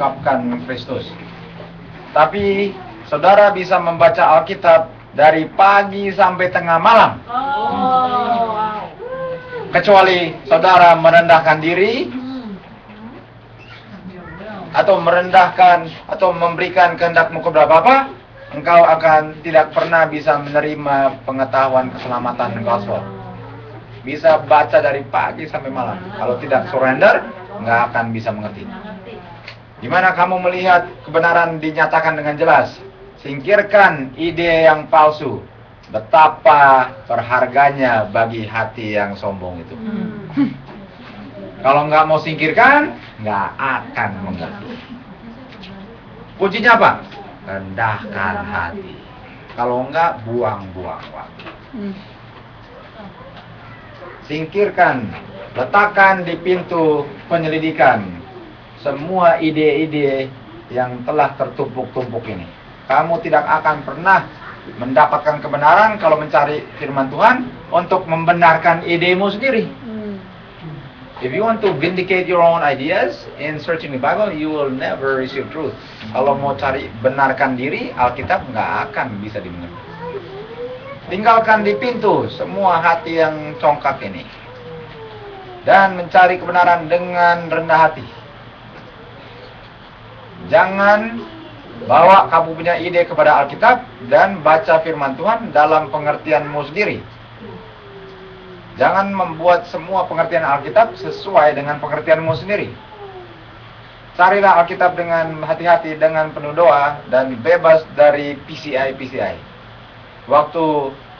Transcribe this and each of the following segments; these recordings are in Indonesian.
mengungkapkan Kristus. Tapi saudara bisa membaca Alkitab dari pagi sampai tengah malam. Kecuali saudara merendahkan diri atau merendahkan atau memberikan kehendakmu kepada Bapa, engkau akan tidak pernah bisa menerima pengetahuan keselamatan gospel. Bisa baca dari pagi sampai malam. Kalau tidak surrender, nggak akan bisa mengerti. Gimana kamu melihat kebenaran dinyatakan dengan jelas? Singkirkan ide yang palsu. Betapa berharganya bagi hati yang sombong itu. Kalau nggak mau singkirkan, nggak akan mengerti. Kuncinya apa? Rendahkan hati. Kalau nggak, buang-buang waktu. Singkirkan, letakkan di pintu penyelidikan semua ide-ide yang telah tertumpuk-tumpuk ini. Kamu tidak akan pernah mendapatkan kebenaran kalau mencari firman Tuhan untuk membenarkan idemu sendiri. If you want to vindicate your own ideas in searching the Bible, you will never receive truth. Kalau mau cari benarkan diri, Alkitab nggak akan bisa dimengerti. Tinggalkan di pintu semua hati yang congkak ini. Dan mencari kebenaran dengan rendah hati. Jangan bawa kamu punya ide kepada Alkitab dan baca firman Tuhan dalam pengertianmu sendiri. Jangan membuat semua pengertian Alkitab sesuai dengan pengertianmu sendiri. Carilah Alkitab dengan hati-hati, dengan penuh doa, dan bebas dari PCI. Waktu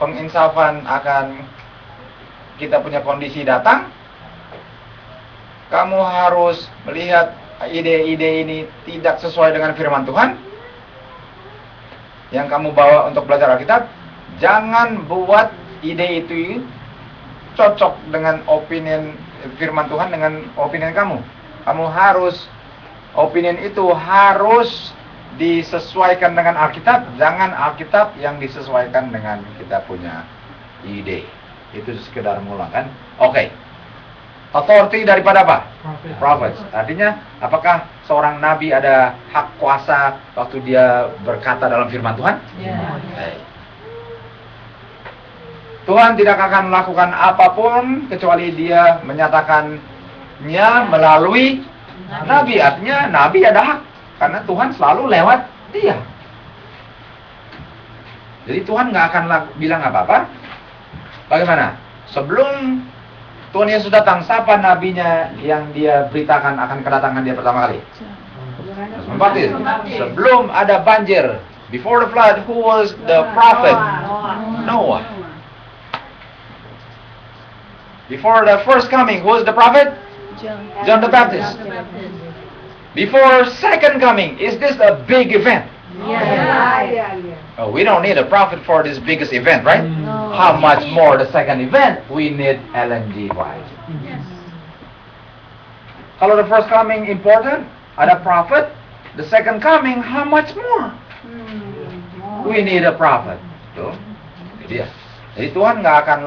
penginsafan akan kita punya kondisi datang, kamu harus melihat ide-ide ini tidak sesuai dengan firman Tuhan yang kamu bawa untuk belajar Alkitab. Jangan buat ide itu cocok dengan opinion firman Tuhan dengan opinion kamu. Kamu harus, opinion itu harus disesuaikan dengan Alkitab. Jangan Alkitab yang disesuaikan dengan kita punya ide. Itu sekedar ngulang kan? Oke. Authority daripada apa? Prophets. Artinya, apakah seorang nabi ada hak kuasa waktu dia berkata dalam firman Tuhan? Tuhan tidak akan melakukan apapun kecuali dia menyatakannya melalui nabi. Artinya nabi ada hak, karena Tuhan selalu lewat dia. Jadi Tuhan nggak akan bilang apa-apa. Bagaimana? Sebelum Tuhan Yesus datang, siapa nabinya yang dia beritakan akan kedatangan dia pertama kali? Yohanes Pembaptis. Sebelum ada banjir, before the flood, who was the prophet? Noah. Before the first coming, who was the prophet? John the Baptist. Before second coming, is this a big event? Oh, we don't need a prophet for this biggest event, right? No. How much more the second event? We need Ellen G. White. Yes. Kalau the first coming important, ada prophet. The second coming, how much more? We need a prophet. Tuh, itu dia. Jadi Tuhan nggak akan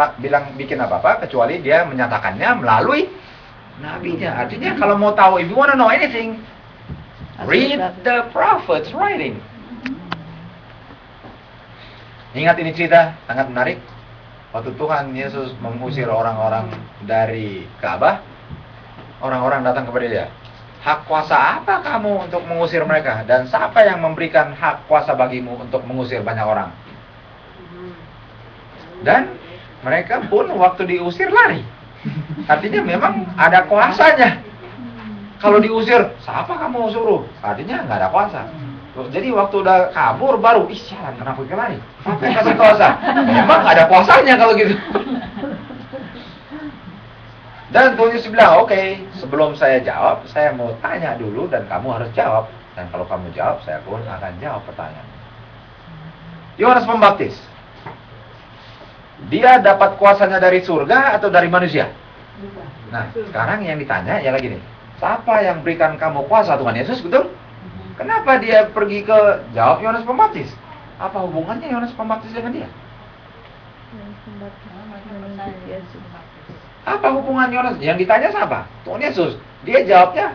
bikin apa-apa kecuali dia menyatakannya melalui nabinya. Artinya kalau mau tahu, if you want to know anything, read the prophets writing. Ingat ini cerita sangat menarik. Waktu Tuhan Yesus mengusir orang-orang dari Ka'bah, orang-orang datang kepada dia. Hak kuasa apa kamu untuk mengusir mereka? Dan siapa yang memberikan hak kuasa bagimu untuk mengusir banyak orang? Dan mereka pun waktu diusir lari. Artinya memang ada kuasanya. Kalau diusir, siapa kamu suruh? Artinya nggak ada kuasa. Jadi waktu udah kabur baru, sialan kenapa dia lari? Apa yang kasih kuasa? Memang ada kuasanya kalau gitu. Dan Tuhan Yesus bilang, oke, sebelum saya jawab, saya mau tanya dulu dan kamu harus jawab. Dan kalau kamu jawab, saya pun akan jawab pertanyaan. Yohanes Pembaptis, dia dapat kuasanya dari surga atau dari manusia? Nah, sekarang yang ditanya ya lagi nih, siapa yang berikan kamu kuasa? Tuhan Yesus, betul? Kenapa dia pergi ke jawab Yohanes Pembaptis? Apa hubungannya Yohanes Pembaptis dengan dia? Apa hubungan Yohanes? Yang ditanya siapa? Tuhan Yesus. Dia jawabnya,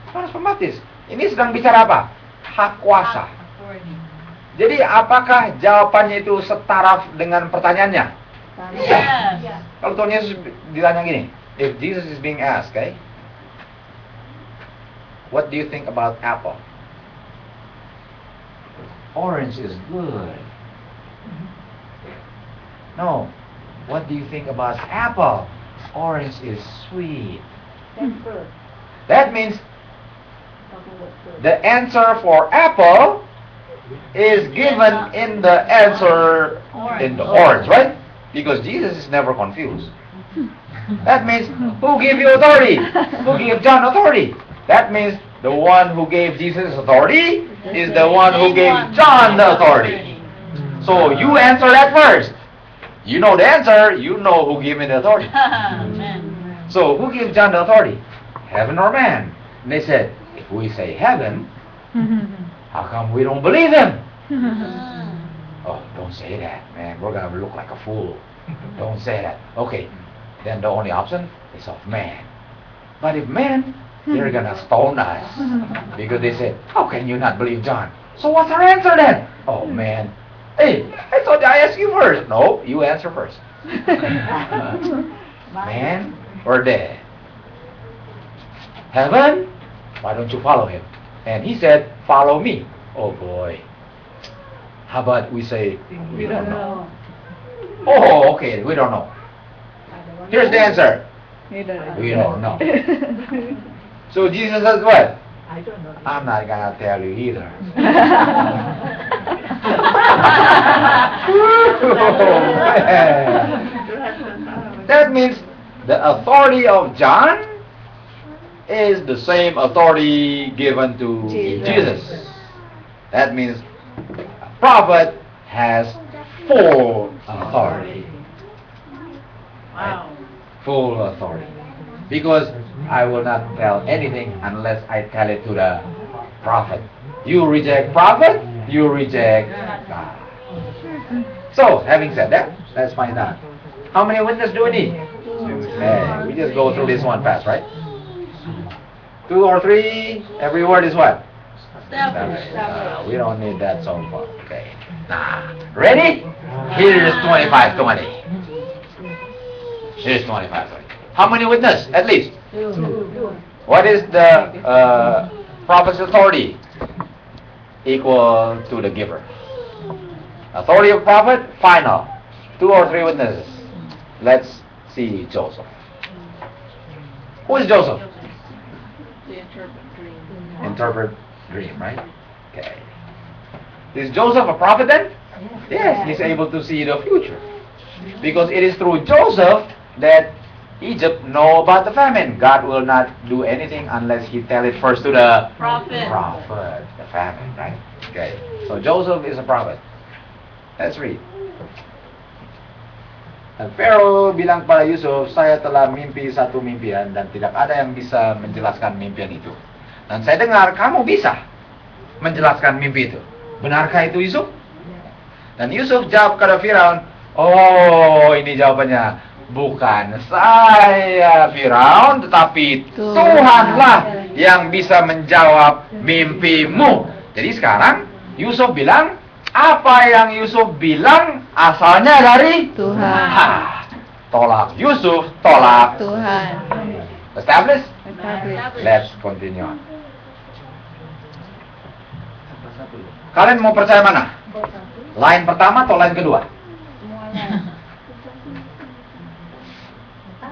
Yohanes Pembaptis. Ini sedang bicara apa? Hak kuasa. Jadi apakah jawabannya itu setara dengan pertanyaannya? Yes. Kalau Tuhan Yesus ditanya gini, if Jesus is being asked, okay, what do you think about apple? Orange is good. No. What do you think about apple? Orange is sweet. That means the answer for apple is given in the answer in the orange, right? Because Jesus is never confused. That means, who gave you authority? Who gave John authority? That means the one who gave Jesus authority is the one who gave John the authority. So you answer that first. You know the answer, you know who gave me the authority. Amen. So who gave John the authority? Heaven or man? And they said, if we say heaven, how come we don't believe him? Oh, don't say that, man. We're going to look like a fool. Don't say that. Okay, then the only option is of man. But if man, they're going to stone us. Because they said, how can you not believe John? So what's our answer then? Oh, man. Hey, I thought I asked you first. No, you answer first. Man or dead? Heaven? Why don't you follow him? And he said, follow me. Oh boy. How about we say, we don't know. Oh, okay, we don't know. Here's the answer. We don't know. So Jesus says what? I don't know. I'm not gonna tell you either. That means the authority of John is the same authority given to Jesus. That means a prophet has full authority. Wow. Full authority. Because I will not tell anything unless I tell it to the prophet. You reject prophet, you reject God. So, having said that, let's find out. How many witnesses do we need? Hey, we just go through this one fast, right? 2 or 3, every word is what? We don't need that so far. Okay. Ready? Here's 25:20. Here's 25:20. How many witnesses? At least. What is the prophet's authority? Equal to the giver. Authority of prophet, final. 2 or 3 witnesses. Let's see Joseph. Who is Joseph? The interpret dream. Interpret dream, right? Okay. Is Joseph a prophet then? Yes, he's able to see the future. Because it is through Joseph that Egypt know about the famine. God will not do anything unless he tell it first to the Prophet. the famine, right? Okay. So Joseph is a prophet. Let's read. Dan Pharaoh bilang kepada Yusuf, saya telah mimpi satu mimpian dan tidak ada yang bisa menjelaskan mimpian itu. Dan saya dengar kamu bisa menjelaskan mimpi itu. Benarkah itu Yusuf? Dan Yusuf jawab kepada Firaun, oh ini jawabannya. Bukan saya Firaun, tetapi Tuhanlah yang bisa menjawab mimpimu. Jadi sekarang Yusuf bilang, apa yang Yusuf bilang asalnya dari Tuhan. Tolak Yusuf, tolak Tuhan. Establish? Establish. Let's continue on. Kalian mau percaya mana? Line pertama atau line kedua?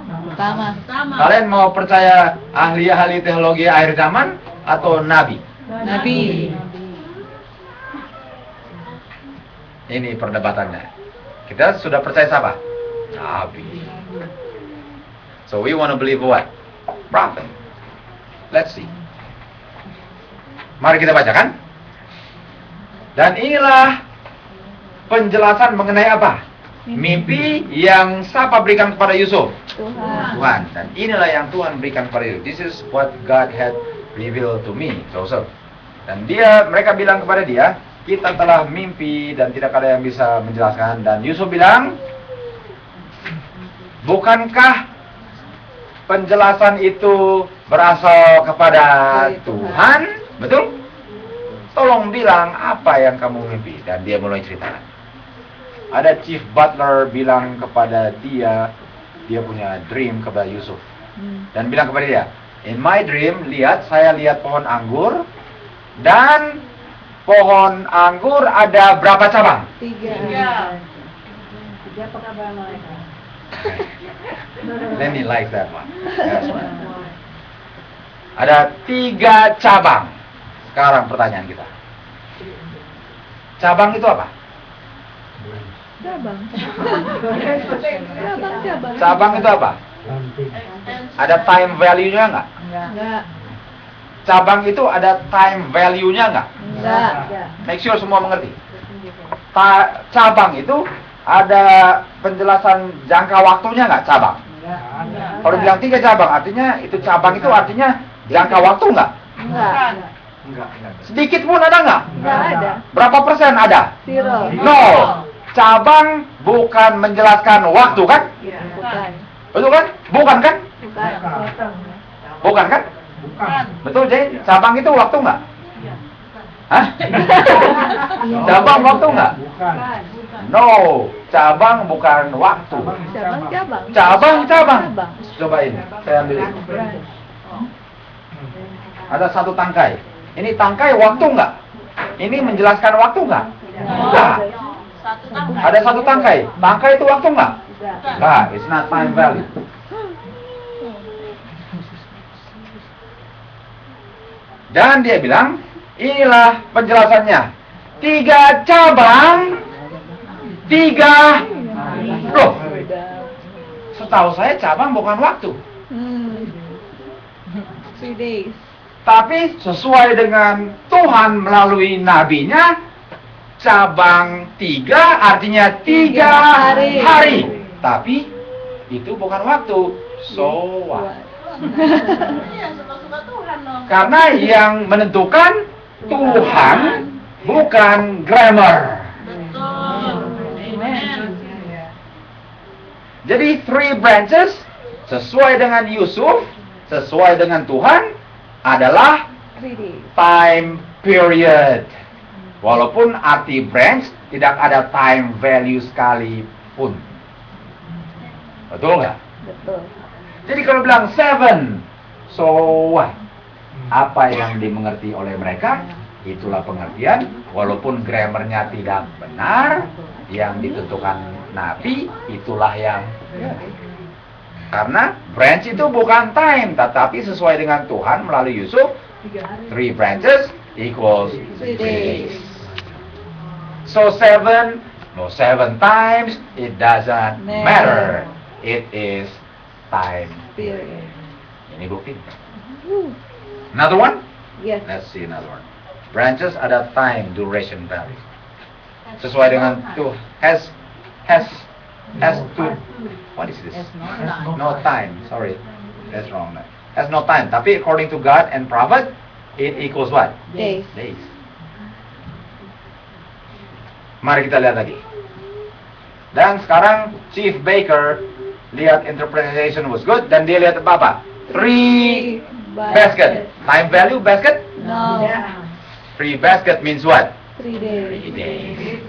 Pertama. Kalian mau percaya ahli-ahli teologi akhir zaman atau nabi? Nabi. Ini perdebatannya. Kita sudah percaya siapa? Nabi. So we want to believe what? Prophet. Let's see. Mari kita bacakan. Dan inilah penjelasan mengenai apa? Mimpi yang siapa berikan kepada Yusuf? Tuhan. Dan inilah yang Tuhan berikan kepada Yusuf. This is what God had revealed to me, Joseph. Dan mereka bilang kepada dia, kita telah mimpi dan tidak ada yang bisa menjelaskan. Dan Yusuf bilang, bukankah penjelasan itu berasal kepada Tuhan, betul? Tolong bilang apa yang kamu mimpi. Dan dia mulai ceritakan. Ada chief butler bilang kepada dia punya dream kepada Yusuf. Dan bilang kepada dia, in my dream, saya lihat pohon anggur. Dan pohon anggur ada berapa cabang? 3. Lenny likes that one. That's one. Ada 3 cabang. Sekarang pertanyaan kita. Cabang itu apa? Cabang. Cabang itu apa? Ada time value-nya nggak? Enggak. Cabang itu ada time value-nya nggak? Enggak. Make sure semua mengerti. Cabang itu ada penjelasan jangka waktunya nggak cabang? Kalau bilang 3 cabang, artinya itu cabang itu artinya jangka waktu nggak? Enggak. Sedikit pun ada nggak? Enggak ada. Berapa persen ada? 0. No. Cabang bukan menjelaskan waktu kan? Bukan. Betul kan? Bukan kan? Bukan. Bukan kan? Betul, jadi cabang itu waktu nggak? Hah? Cabang waktu nggak? No, cabang bukan waktu. Cabang. Coba ini, saya ambil ini. Ada 1 tangkai. Ini tangkai waktu nggak? Ini menjelaskan waktu nggak? Nggak. Ada 1 tangkai. Tangkai itu waktu nggak? Nggak. It's not time value. Dan dia bilang, inilah penjelasannya. 3 cabang, 3 loh. Setahu saya cabang bukan waktu. 3 days. Tapi sesuai dengan Tuhan melalui nabinya, cabang 3 artinya 3 hari. Tapi itu bukan waktu. So what? Iya, suka-suka Tuhan dong. Karena yang menentukan Tuhan, bukan grammar. Betul. Amen. Jadi 3 branches sesuai dengan Yusuf, sesuai dengan Tuhan adalah 3 days. time period. Walaupun arti branch tidak ada time value sekalipun. Betul nggak? Betul. Jadi kalau bilang 7, so what? Apa yang dimengerti oleh mereka, itulah pengertian. Walaupun grammarnya tidak benar, yang ditentukan nabi, itulah yang karena branch itu bukan time, tetapi sesuai dengan Tuhan melalui Yusuf, 3 branches equals 3 days. So 7 times, it doesn't matter. It is time. Period. Ini bukti. Another one? Yes. Let's see another one. Branches ada time duration value. Sesuai dengan tuh has to. What is this? No time. Sorry, that's wrong. Has no time. Tapi according to God and prophet, it equals what? Days. Days. Mari kita lihat lagi. Dan sekarang Chief Baker lihat interpretation was good dan dia lihat apa? 3 basket. Time value basket? No. 3 basket means what? 3 days. 3 days.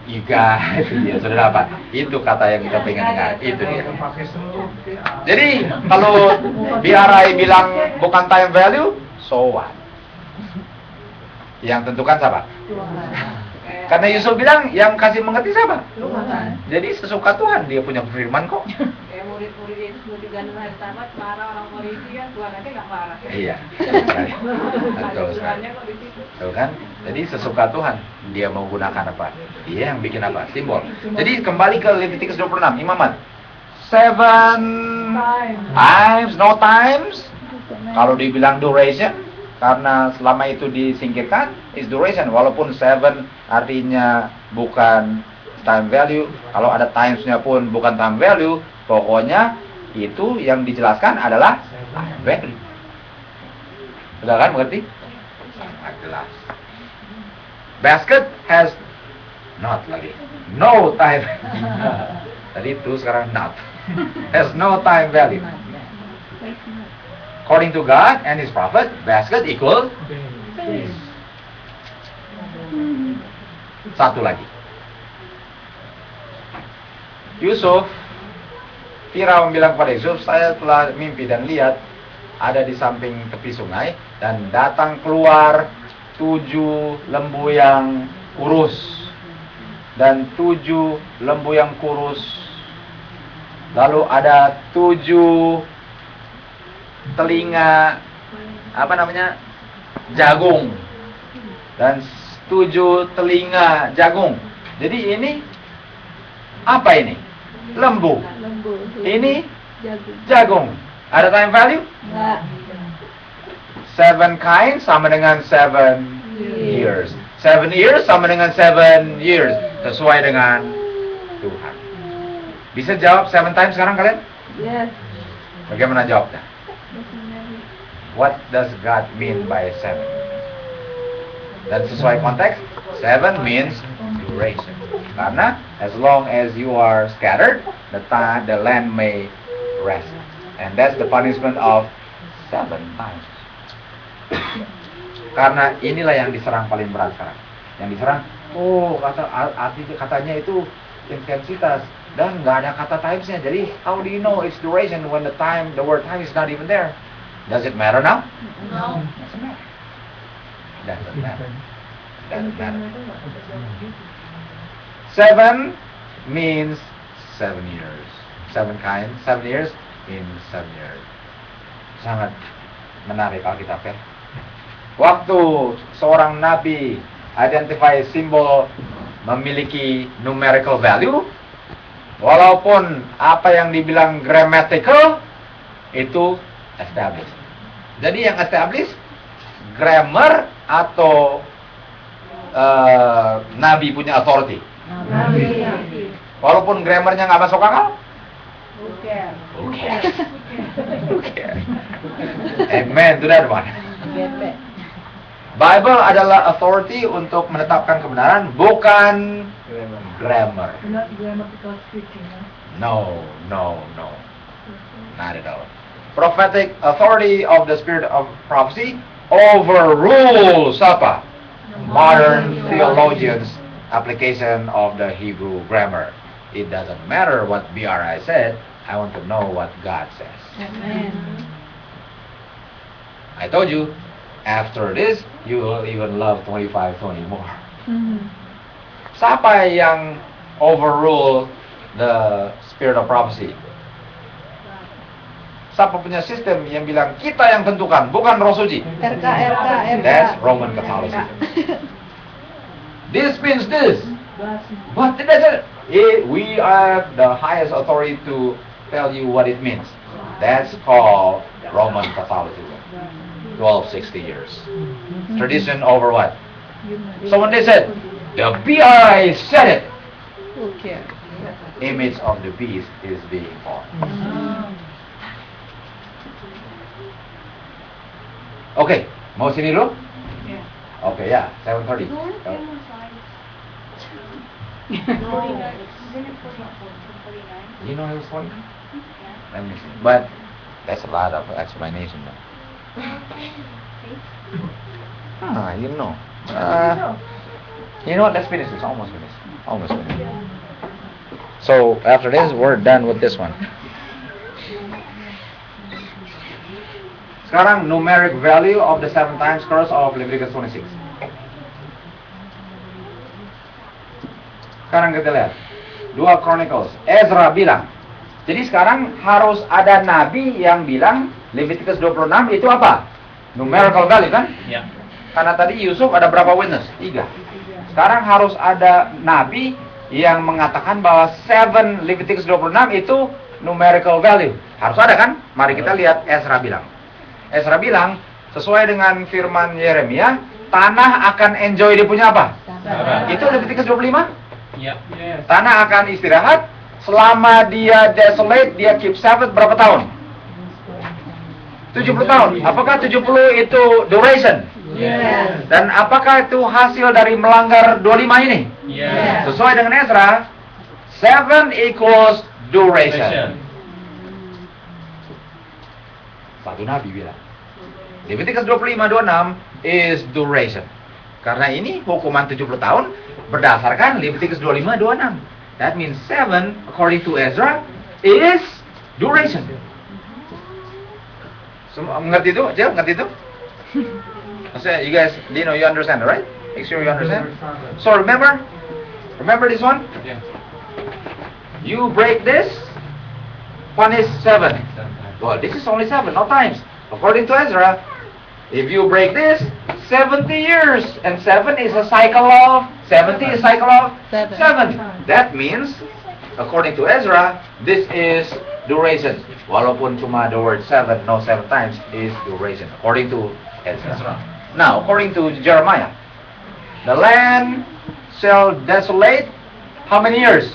You guys, ya sudah dapat. Itu kata yang kita pengen dengar. Itu dia. Jadi kalau BRI bilang bukan time value, so what? Yang tentukan siapa? Karena Yusuf bilang yang kasih mengerti siapa? Jadi sesuka Tuhan, dia punya firman kok. Kayak murid-murid itu sebelum digandeng hari tamat marah orang polisi kan, Tuhan aja nggak marah. Iya. Betul sekali. Betul kan? Jadi sesuka Tuhan, dia mau gunakan apa? Dia yang bikin apa? Simbol. Jadi kembali ke Leviticus 26, Imamat. 7 times, no times. Kalau dibilang duration, karena selama itu disingkirkan, is duration. Walaupun 7 artinya bukan time value, kalau ada timesnya pun bukan time value, pokoknya itu yang dijelaskan adalah time value. Sudah kan mengerti? Sangat jelas. Basket has not lagi. No time. Tadi itu sekarang not. Has no time value. According to God and His prophet, basket equal satu lagi. Yusuf, Firaun bilang kepada Yusuf, saya telah mimpi dan lihat ada di samping tepi sungai dan datang keluar 7 lembu yang kurus dan 7 lembu yang kurus. Lalu ada 7 telinga jagung dan 7 telinga jagung. Jadi ini apa ini? Lembu. Lembu. Ini Jagung. jagung. Ada time value? Enggak. 7 kinds sama dengan 7 years. 7 years sama dengan 7 years. Sesuai dengan Tuhan. Bisa jawab 7 times sekarang kalian? Yes. Bagaimana jawabnya? What does God mean by 7? Dan sesuai konteks, 7 means duration. Karena as long as you are scattered, the land may rest. And that's the punishment of 7 times. Karena inilah yang diserang paling berat sekarang. Yang diserang, katanya itu intensitas dan nggak ada kata timesnya. Jadi how do you know it's duration when the word time is not even there? Does it matter now? No. Doesn't matter. Doesn't matter. 7 means 7 years. 7 years means 7 years. Sangat menarik Alkitab ya. Waktu seorang nabi identify simbol memiliki numerical value, walaupun apa yang dibilang grammatical itu established. Jadi yang established grammar atau nabi punya authority. Walaupun grammarnya nggak masuk akal. Who cares? Amen to that one. Bible adalah authority untuk menetapkan kebenaran, bukan grammar. Not grammatical speaking. No. Not at all. Prophetic authority of the spirit of prophecy overrules apa? Modern theologians' application of the Hebrew grammar. It doesn't matter what BRI said. I want to know what God says. Amen. I told you, after this, you will even love 25-20 more. Siapa yang overrule the spirit of prophecy? Siapa punya sistem yang bilang kita yang tentukan, bukan Roh Suci? RK. That's Roman Catholicism. This means this. But we have the highest authority to tell you what it means. That's called Roman Catholicism. 1260 years. Tradition over what? So when they said, the BRI said it, Who cares? image of the beast is being formed. Okay, mau sini dulu? Okay, ya, 7:30. You know it was 49? Let me see. But that's a lot of explanation. You know. You know what? Let's finish this. Almost finished. So after this, we're done with this one. Sekarang numeric value of the 7 times curse of Leviticus 26. Sekarang kita lihat 2 Chronicles. Ezra bilang. Jadi sekarang harus ada nabi yang bilang Leviticus 26 itu apa? Numerical value kan? Ya. Karena tadi Yusuf ada berapa witness? 3. Sekarang harus ada nabi yang mengatakan bahwa 7 Leviticus 26 itu numerical value. Harus ada kan? Mari kita lihat Ezra bilang. Ezra bilang, sesuai dengan firman Yeremia, tanah akan enjoy dia punya apa? Itu Leviticus 25? Ya. Tanah akan istirahat, selama dia desolate, dia keep Sabbath berapa tahun? 70 tahun. Apakah 70 itu duration? Yes. Dan apakah itu hasil dari melanggar 25 ini? Yes. Sesuai dengan Ezra, 7 equals duration. 1 Satu nabi bilang. Leviticus 25:26 is duration. Karena ini hukuman 70 tahun berdasarkan Leviticus 25:26. That means 7 according to Ezra is duration. Semua mengerti itu? Cel, ngerti itu? You guys, you understand, right? Make sure you understand. So remember this one? Yeah. You break this, punish 7. Well, this is only 7, no times. According to Ezra, if you break this, 70 years, and 7 is a cycle of 70 is a cycle of 7. That means, according to Ezra, this is duration. Walaupun cuma the word 7, no 7 times is duration. According to Ezra. Now, according to Jeremiah, the land shall desolate. How many years?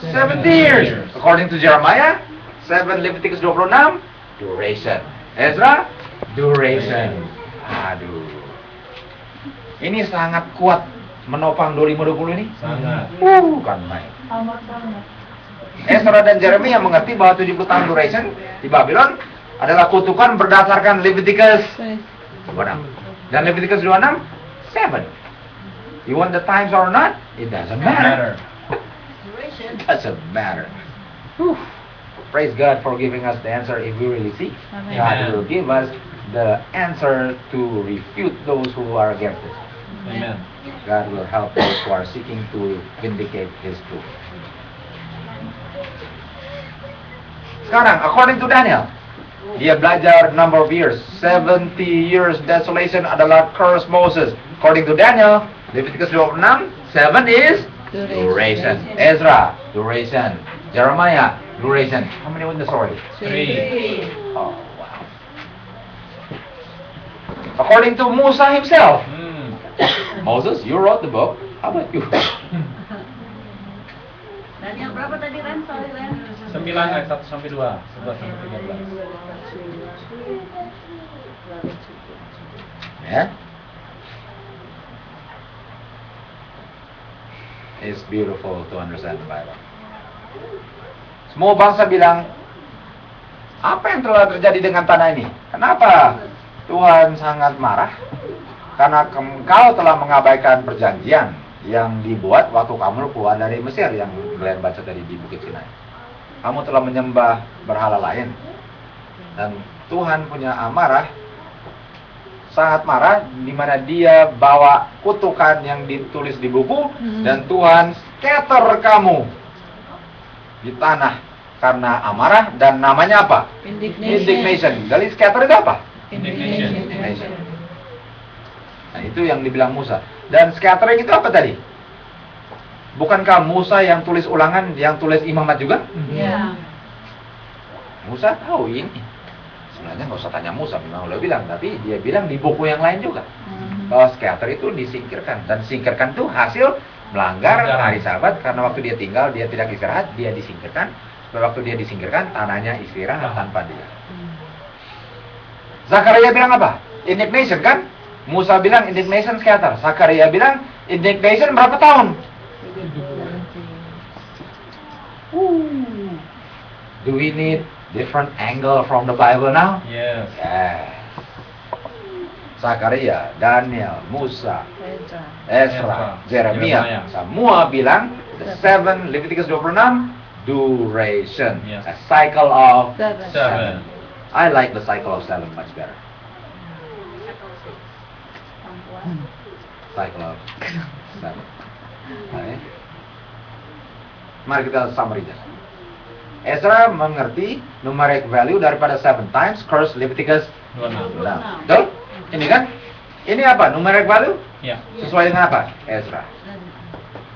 70 years. According to Jeremiah, 7 Leviticus 26, duration. Ezra, duration. Aduh. Ini sangat kuat menopang 25-20 ini. Sangat. Kan main. Ezra dan Jeremia mengerti bahwa 70 tahun duration di Babylon adalah kutukan berdasarkan Leviticus 26. Dan Leviticus 26, 7. You want the times or not? It doesn't matter. It doesn't matter. Whew. Praise God for giving us the answer if we really seek. Amen. God will give us the answer to refute those who are against it. Amen. God will help those who are seeking to vindicate His truth. Sekarang, according to Daniel, dia belajar number of years. 70 years desolation adalah curse Moses. According to Daniel, Leviticus 26, 7 is duration. Ezra, duration. Jeremiah, duration. How many witnesses already? 3. Oh, wow. According to Musa himself, Moses, you wrote the book. How about you? Daniel berapa tadi Ren? Sorry Ren. 9 ayat 1 sampai 2, 11 sampai 13. Yeah? It's beautiful to understand the Bible. Semua bangsa bilang, apa yang telah terjadi dengan tanah ini? Kenapa Tuhan sangat marah? Karena engkau telah mengabaikan perjanjian yang dibuat waktu kamu keluar dari Mesir, yang kalian baca tadi di Bukit Sinai. Kamu telah menyembah berhala lain. Dan Tuhan punya amarah, sangat marah, di mana Dia bawa kutukan yang ditulis di buku, dan Tuhan scatter kamu di tanah karena amarah, dan namanya apa? Indignation. Dari scatter itu apa? Indignation. Nah, itu yang dibilang Musa. Dan scattering itu apa tadi? Bukankah Musa yang tulis ulangan, yang tulis imamat juga? Iya. Musa tahu ini. Sebenarnya nggak usah tanya Musa, memang udah bilang. Tapi dia bilang di buku yang lain juga. Bahwa scatter itu disingkirkan. Dan singkirkan itu hasil melanggar hari Sabat. Karena waktu dia tinggal, dia tidak istirahat, dia disingkirkan. Waktu dia disingkirkan, tanahnya istirahat tanpa dia. Zakaria bilang apa? Indignation kan? Musa bilang indignation scatter. Zakaria bilang indignation berapa tahun? Do we need different angle from the Bible now? Yes. Yeah. Zakaria, Daniel, Musa, Ezra, Jeremia, semua bilang the 7 Leviticus 26 duration, Yes. a cycle of 7. I like the cycle of 7 much better. Cycle of 7. Okay. Mari kita summary aja. Ezra mengerti numeric value daripada 7 times curse Leviticus 26. 26. Betul? Ini kan? Ini apa? Numeric value? Ya. Sesuai dengan apa? Ezra.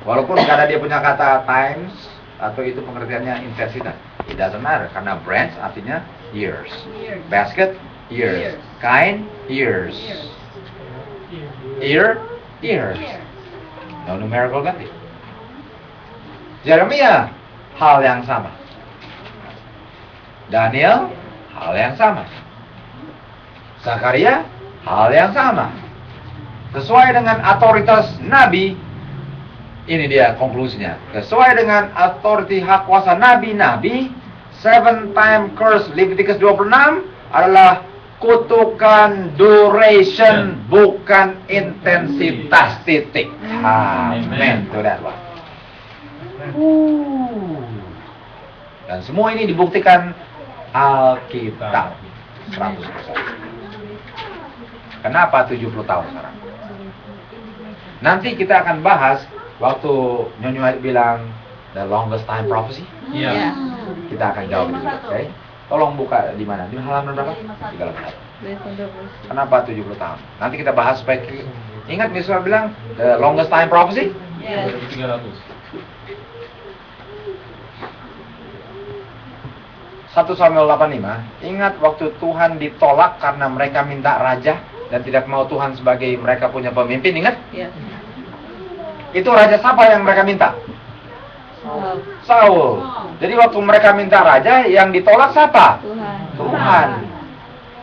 Walaupun nggak ada dia punya kata times atau itu pengertiannya intensitas. It doesn't matter karena branch artinya years. Basket years. Kain years. Ear years. No numerical ganti. Jeremia hal yang sama. Daniel hal yang sama. Zakaria hal yang sama. Sesuai dengan otoritas nabi, ini dia konklusinya. Sesuai dengan otoriti hak kuasa nabi-nabi, 7 time curse Leviticus 26 adalah kutukan duration, bukan intensitas, titik. Amen. To that one. Dan semua ini dibuktikan Alkitab 100%. Kenapa 70 tahun sekarang? Nanti kita akan bahas waktu Nyonya bilang the longest time prophecy. Iya. Kita akan jawab itu, oke? Tolong buka di mana? Di halaman berapa? 38. Kenapa 70 tahun? Nanti kita bahas supaya ingat Misal bilang the longest time prophecy? Yes. 300. 1 Samuel 85. Ingat waktu Tuhan ditolak karena mereka minta raja dan tidak mau Tuhan sebagai mereka punya pemimpin, ingat? Yes. Itu raja siapa yang mereka minta? Oh, Saul. Jadi waktu mereka minta raja, yang ditolak siapa? Tuhan. Tuhan.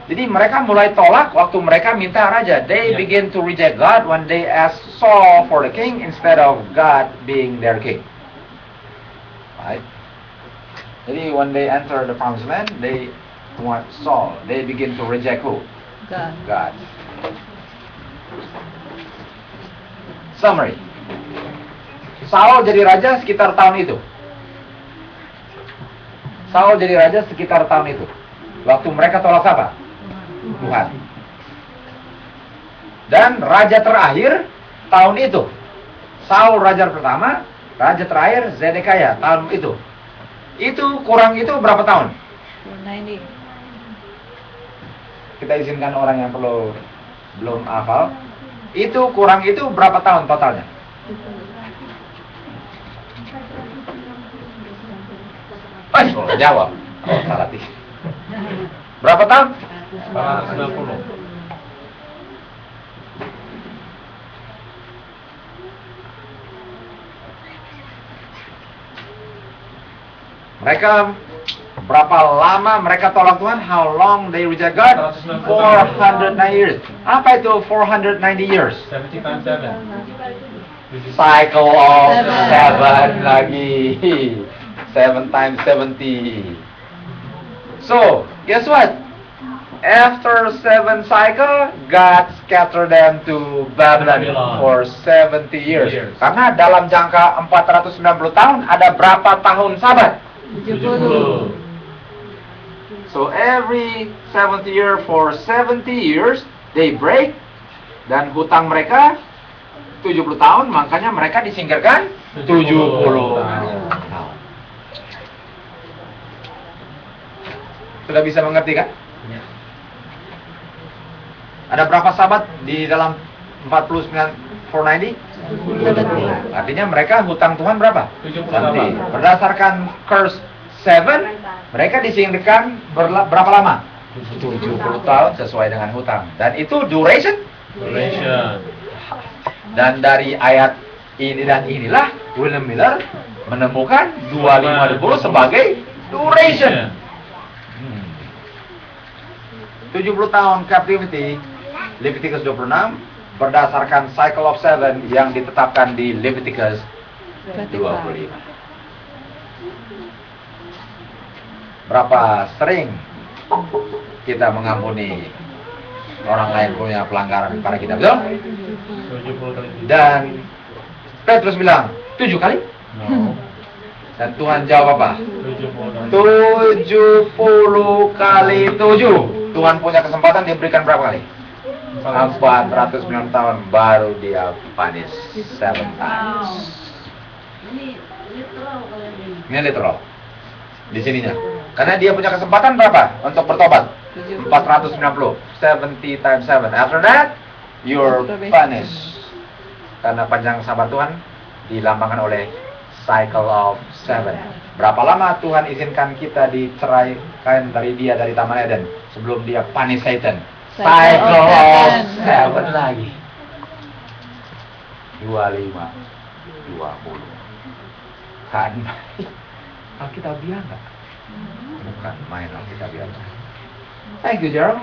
Jadi mereka mulai tolak waktu mereka minta raja. They begin to reject God when they ask Saul for the king instead of God being their king. Right? Jadi when they enter the promised land, they want Saul. They begin to reject who? God. God. Summary. Saul jadi raja sekitar tahun itu. Saul jadi raja sekitar tahun itu. Waktu mereka tolak apa? Tuhan. Dan raja terakhir tahun itu. Saul raja pertama, raja terakhir Zedekiah tahun itu. Itu kurang itu berapa tahun? 90. Kita izinkan orang yang belum hafal. Itu kurang itu berapa tahun totalnya? Jawab. Oh, salah sih. Berapa tahun? 490. Mereka berapa lama mereka tolak Tuhan? How long they reject God? 490 years. Apa itu 490 years? 70 times 7. Cycle of 7 lagi. 7 times 70. So, guess what? After 7 cycle, God scatter them to Babylon for 70 years. Karena dalam jangka 490 tahun, ada berapa tahun sabat? 70. So every 70 year for 70 years they break, dan hutang mereka 70 tahun, makanya mereka disingkirkan 70 tahun. Sudah bisa mengerti kan? Ada berapa sahabat di dalam 49 490? 70. Artinya mereka hutang Tuhan berapa? 70 Nanti, tahun. berdasarkan curse 7, mereka disingkirkan berapa lama? 70 tahun sesuai dengan hutang. Dan itu duration. Dan dari ayat ini dan inilah William Miller menemukan 2520 sebagai duration. 70 tahun captivity, Leviticus 26, berdasarkan cycle of 7 yang ditetapkan di Leviticus 25. Berapa sering kita mengampuni orang lain punya pelanggaran pada kita, betul? 70 kali. Dan Petrus bilang 7 kali. No. Dan Tuhan jawab apa? 70 kali. 70 kali 7. Tuhan punya kesempatan, dia berikan berapa kali? 490 tahun baru dia punish 7 times. Ini literal kalian ini. Ini literal. Di sininya. Karena dia punya kesempatan berapa untuk bertobat? 490. 70 times 7. After that, you're punished. Karena panjang sabar Tuhan dilambangkan oleh cycle of 7. Berapa lama Tuhan izinkan kita diceraikan dari dia dari Taman Eden sebelum dia punish Satan? Cycle of 7 lagi. 25, 20. Kan Alkitabiah enggak? Bukan main Alkitabiah. Thank you, Gerald.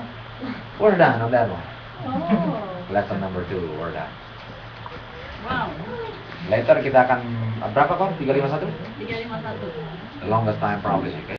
We're done on that one. Oh. Lesson number 2, we're done. Wow. Later kita akan berapa kok? 351? 351. The longest time probably. Okay?